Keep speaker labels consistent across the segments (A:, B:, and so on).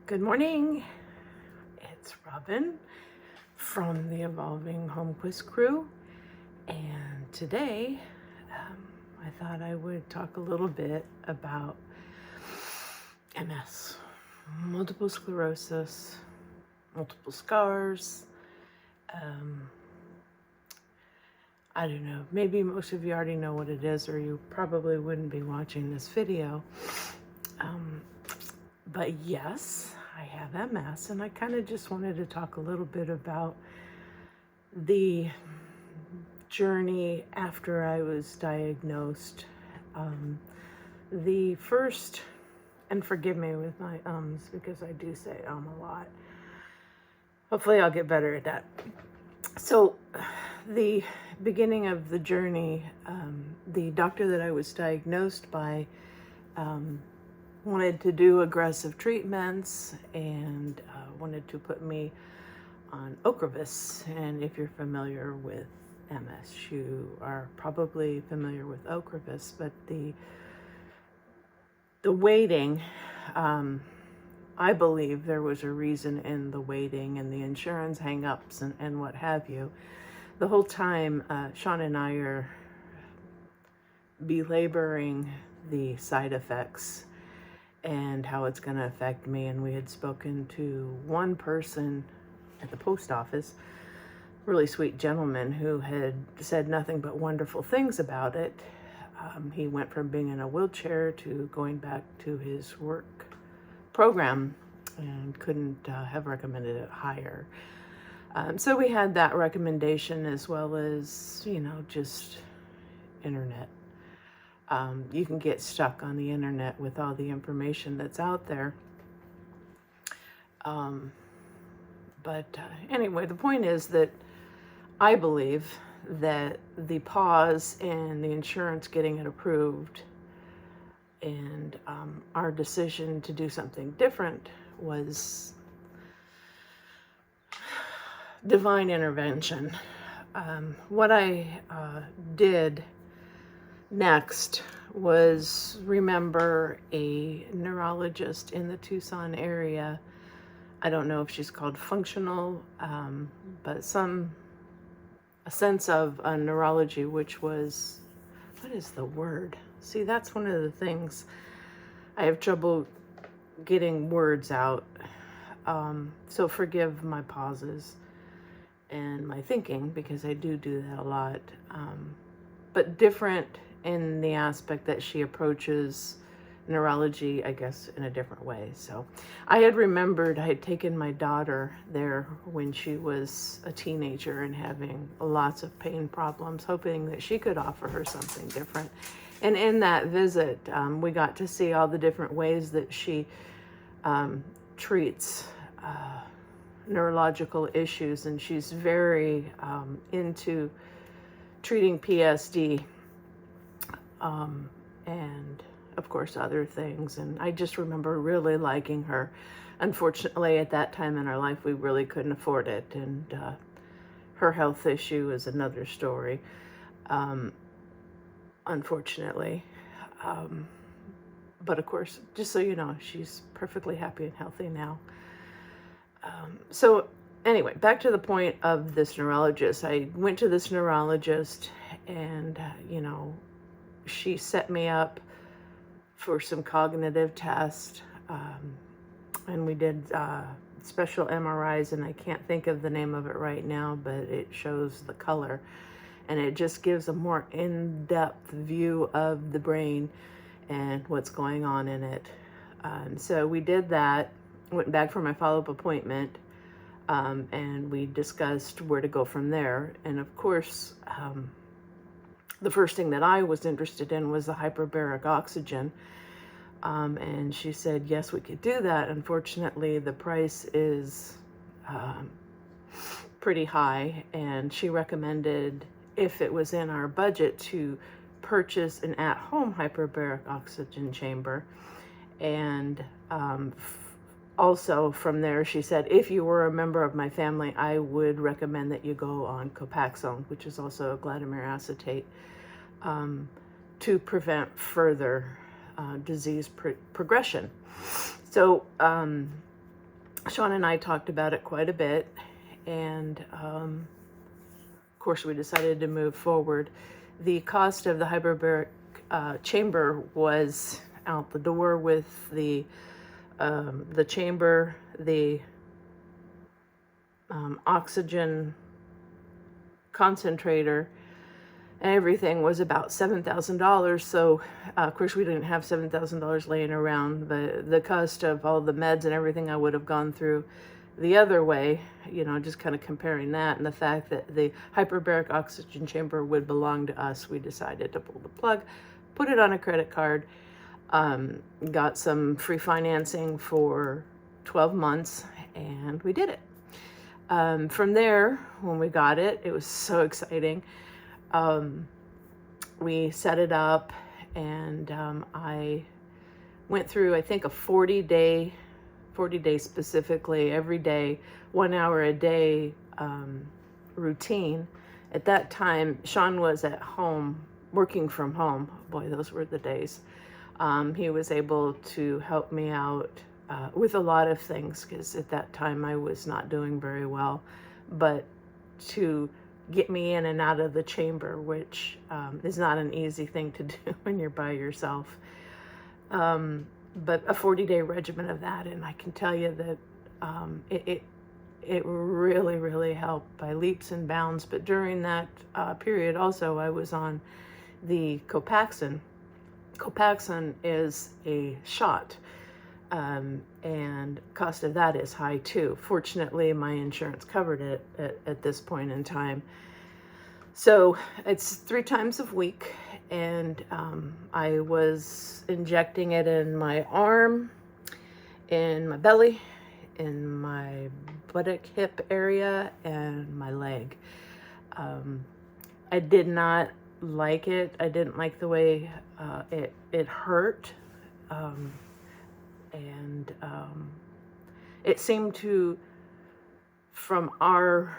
A: Good morning. It's Robin from the Evolving Home Quiz Crew, and today I thought I would talk a little bit about MS, multiple sclerosis, multiple scars. I don't know, maybe most of you already know what it is, or you probably wouldn't be watching this video. But yes, I have MS, and I kind of just wanted to talk a little bit about the journey after I was diagnosed. The first, and forgive me with my ums because I do say a lot. Hopefully I'll get better at that. So the beginning of the journey, the doctor that I was diagnosed by wanted to do aggressive treatments and wanted to put me on Ocrevus. And if you're familiar with MS, you are probably familiar with Ocrevus, but the waiting, I believe there was a reason in the waiting and the insurance hang-ups and what have you. The whole time, Sean and I are belaboring the side effects and how it's going to affect me. And we had spoken to one person at the post office, really sweet gentleman who had said nothing but wonderful things about it. He went from being in a wheelchair to going back to his work program and couldn't have recommended it higher. So we had that recommendation as well as, just internet. You can get stuck on the internet with all the information that's out there. But anyway, the point is that I believe that the pause in the insurance getting it approved and our decision to do something different was divine intervention. What I did next was remember a neurologist in the Tucson area. I don't know if she's called functional, but a sense of neurology, which was, what is the word? See, that's one of the things. I have trouble getting words out. So forgive my pauses and my thinking, because I do that a lot. But different in the aspect that she approaches neurology, I guess, in a different way. So I had remembered I had taken my daughter there when she was a teenager and having lots of pain problems, hoping that she could offer her something different. And in that visit, we got to see all the different ways that she treats neurological issues, and she's very into treating PSD, and of course other things. And I just remember really liking her. Unfortunately, at that time in our life, we really couldn't afford it, and her health issue is another story, unfortunately. But of course, just so you know, she's perfectly happy and healthy now. So anyway, back to the point of this neurologist. I went to this neurologist, and she set me up for some cognitive tests, and we did special MRIs, and I can't think of the name of it right now, but it shows the color, and it just gives a more in-depth view of the brain and what's going on in it. And so we did that, went back for my follow-up appointment, and we discussed where to go from there. And of course, the first thing that I was interested in was the hyperbaric oxygen. And she said, yes, we could do that. Unfortunately, the price is pretty high, and she recommended, if it was in our budget, to purchase an at-home hyperbaric oxygen chamber. And also from there, she said, if you were a member of my family, I would recommend that you go on Copaxone, which is also a glutamate acetate, to prevent further disease progression. So Sean and I talked about it quite a bit, and of course we decided to move forward. The cost of the hyperbaric chamber was out the door with the chamber, the oxygen concentrator, and everything was about $7,000. So of course we didn't have $7,000 laying around, but the cost of all the meds and everything I would have gone through the other way, just kind of comparing that and the fact that the hyperbaric oxygen chamber would belong to us, we decided to pull the plug, put it on a credit card, got some free financing for 12 months, and we did it. From there, when we got it, it was so exciting. We set it up, and I went through, I think, a 40 day specifically, every day, 1 hour a day routine. At that time, Sean was at home, working from home. Boy, those were the days. He was able to help me out with a lot of things, because at that time I was not doing very well, but to get me in and out of the chamber, which is not an easy thing to do when you're by yourself. But a 40-day regimen of that, and I can tell you that it really, really helped by leaps and bounds. But during that period also, I was on the Copaxone. Copaxone is a shot, and cost of that is high too. Fortunately, my insurance covered it at this point in time. So it's 3 times a week, and I was injecting it in my arm, in my belly, in my buttock hip area, and my leg. I did not like it. I didn't like the way it hurt, and it seemed to, from our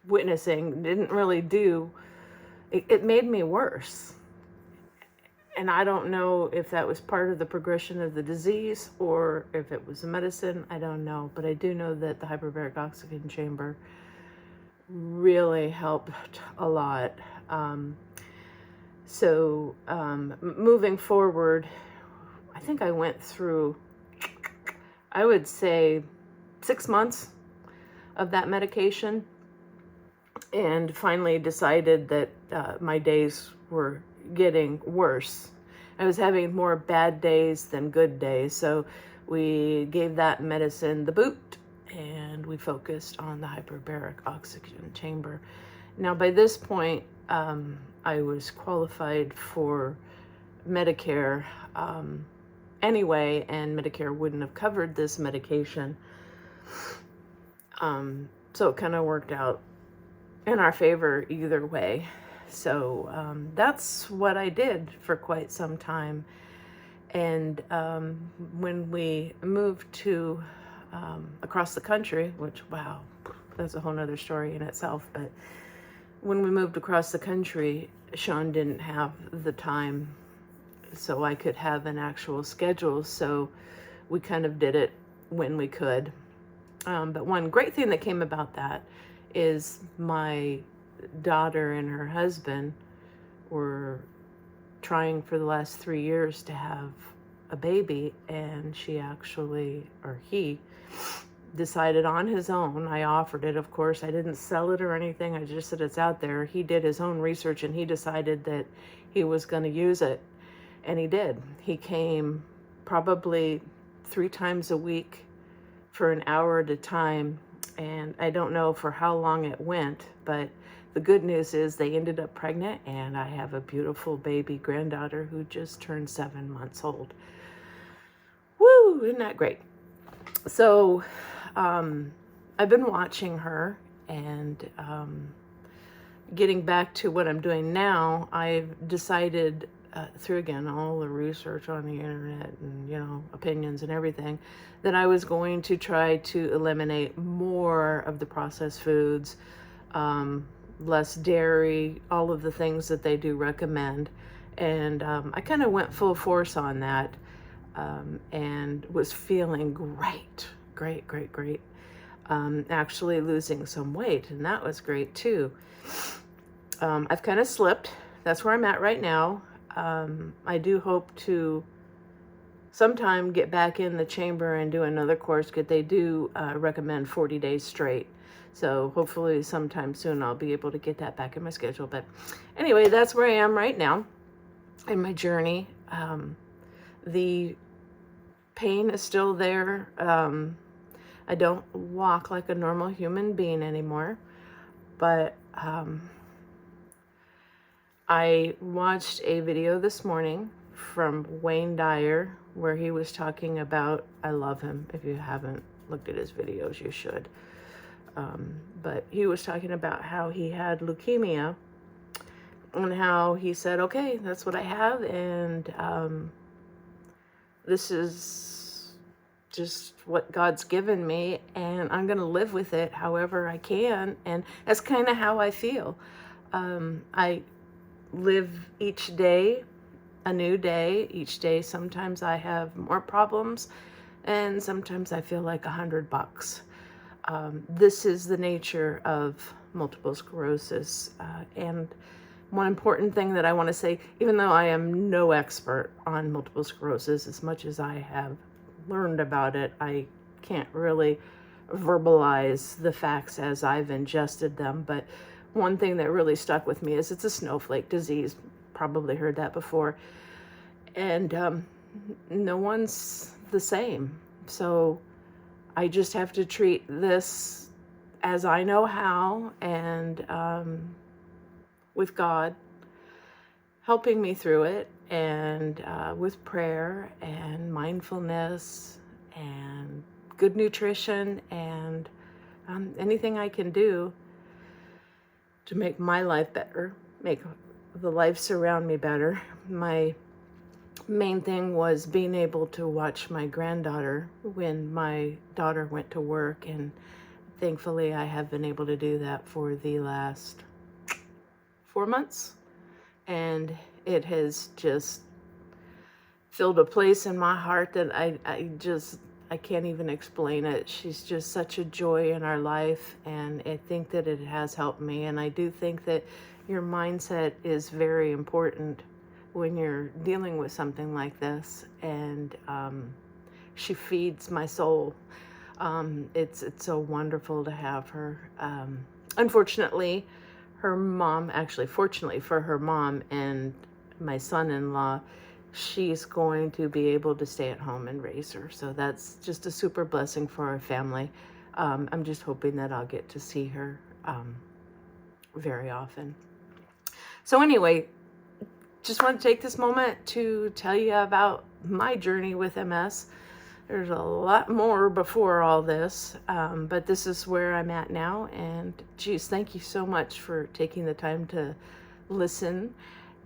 A: witnessing, didn't really do, it made me worse. And I don't know if that was part of the progression of the disease or if it was a medicine, I don't know. But I do know that the hyperbaric oxygen chamber really helped a lot. Moving forward, I think I went through, I would say, 6 months of that medication, and finally decided that my days were getting worse. I was having more bad days than good days, so we gave that medicine the boot, and we focused on the hyperbaric oxygen chamber. Now, by this point, I was qualified for Medicare anyway, and Medicare wouldn't have covered this medication. So it kind of worked out in our favor either way. So that's what I did for quite some time. And when we moved to across the country, which, wow, that's a whole nother story in itself, but when we moved across the country, Sean didn't have the time so I could have an actual schedule, so we kind of did it when we could. But one great thing that came about that is my daughter and her husband were trying for the last 3 years to have a baby, and he decided on his own. I offered it, of course. I didn't sell it or anything. I just said it's out there. He did his own research, and he decided that he was going to use it, and he did. He came probably 3 times a week for an hour at a time, and I don't know for how long it went, but the good news is they ended up pregnant, and I have a beautiful baby granddaughter who just turned 7 months old. Woo, isn't that great? So I've been watching her, and getting back to what I'm doing now, I've decided through, again, all the research on the internet and, opinions and everything, that I was going to try to eliminate more of the processed foods, less dairy, all of the things that they do recommend. And I kind of went full force on that. and was feeling great, great, great, great. Actually losing some weight, and that was great too. I've kind of slipped. That's where I'm at right now. I do hope to sometime get back in the chamber and do another course, because they do recommend 40 days straight. So hopefully sometime soon I'll be able to get that back in my schedule. But anyway, that's where I am right now in my journey. The pain is still there. I don't walk like a normal human being anymore, but I watched a video this morning from Wayne Dyer where he was talking about, I love him. If you haven't looked at his videos, you should. But he was talking about how he had leukemia and how he said, okay, that's what I have, and this is just what God's given me, and I'm going to live with it however I can. And that's kind of how I feel. I live each day a new day. Each day, sometimes I have more problems, and sometimes I feel like $100. This is the nature of multiple sclerosis. And one important thing that I want to say, even though I am no expert on multiple sclerosis, as much as I have learned about it, I can't really verbalize the facts as I've ingested them. But one thing that really stuck with me is it's a snowflake disease. Probably heard that before. And no one's the same. So I just have to treat this as I know how, and with God helping me through it, and with prayer and mindfulness and good nutrition, and anything I can do to make my life better, make the lives around me better. My main thing was being able to watch my granddaughter when my daughter went to work, and thankfully I have been able to do that for the last 4 months, and it has just filled a place in my heart that I can't even explain it. She's just such a joy in our life, and I think that it has helped me. And I do think that your mindset is very important when you're dealing with something like this. And she feeds my soul. It's so wonderful to have her. Unfortunately, her mom, actually fortunately for her mom and my son-in-law, she's going to be able to stay at home and raise her. So that's just a super blessing for our family. I'm just hoping that I'll get to see her very often. So anyway, just want to take this moment to tell you about my journey with MS. There's a lot more before all this, but this is where I'm at now. And geez, thank you so much for taking the time to listen.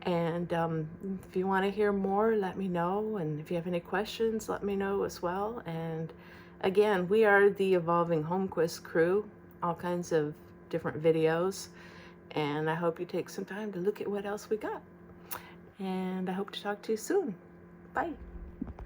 A: And if you want to hear more, let me know. And if you have any questions, let me know as well. And again, we are the Evolving Homequist crew, all kinds of different videos. And I hope you take some time to look at what else we got. And I hope to talk to you soon. Bye.